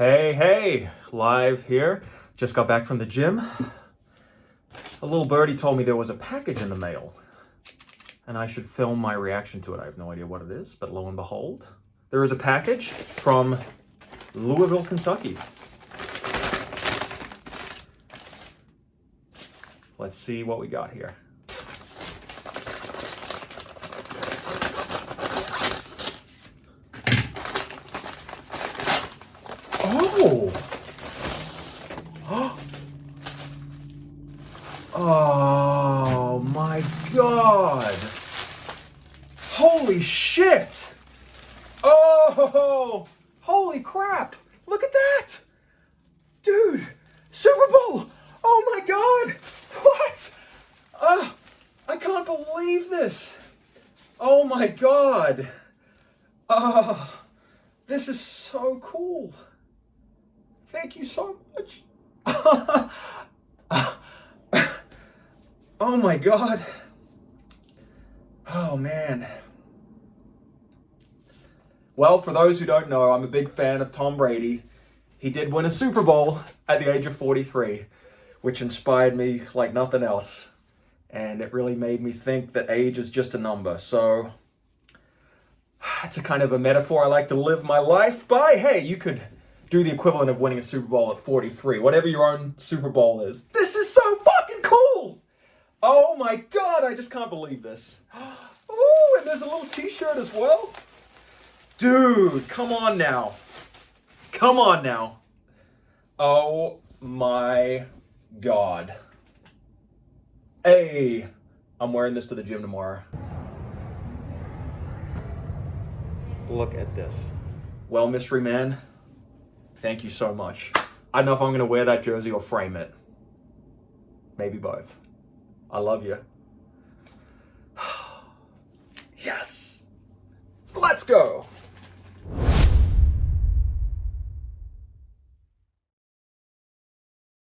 Hey, live here. Just got back from the gym. A little birdie told me there was a package in the mail and I should film my reaction to it. I have no idea what it is, but lo and behold, there is a package from Louisville, Kentucky. Let's see what we got here. Oh! Oh my God! Holy shit! Oh! Holy crap! Look at that! Dude! Super Bowl! Oh my God! What? I can't believe this! Oh my God! This is so cool! Thank you so much! Oh my God. Oh man. Well, for those who don't know, I'm a big fan of Tom Brady. He did win a Super Bowl at the age of 43, which inspired me like nothing else. And it really made me think that age is just a number. So it's a kind of a metaphor I like to live my life by. Hey, you could do the equivalent of winning a Super Bowl at 43, whatever your own Super Bowl is. This is so fucking cool! Oh my God, I just can't believe this. Oh, and there's a little t-shirt as well. Dude, come on now. Come on now. Oh my God. Hey, I'm wearing this to the gym tomorrow. Look at this. Well, mystery man, thank you so much. I don't know if I'm gonna wear that jersey or frame it. Maybe both. I love you. Yes. Let's go.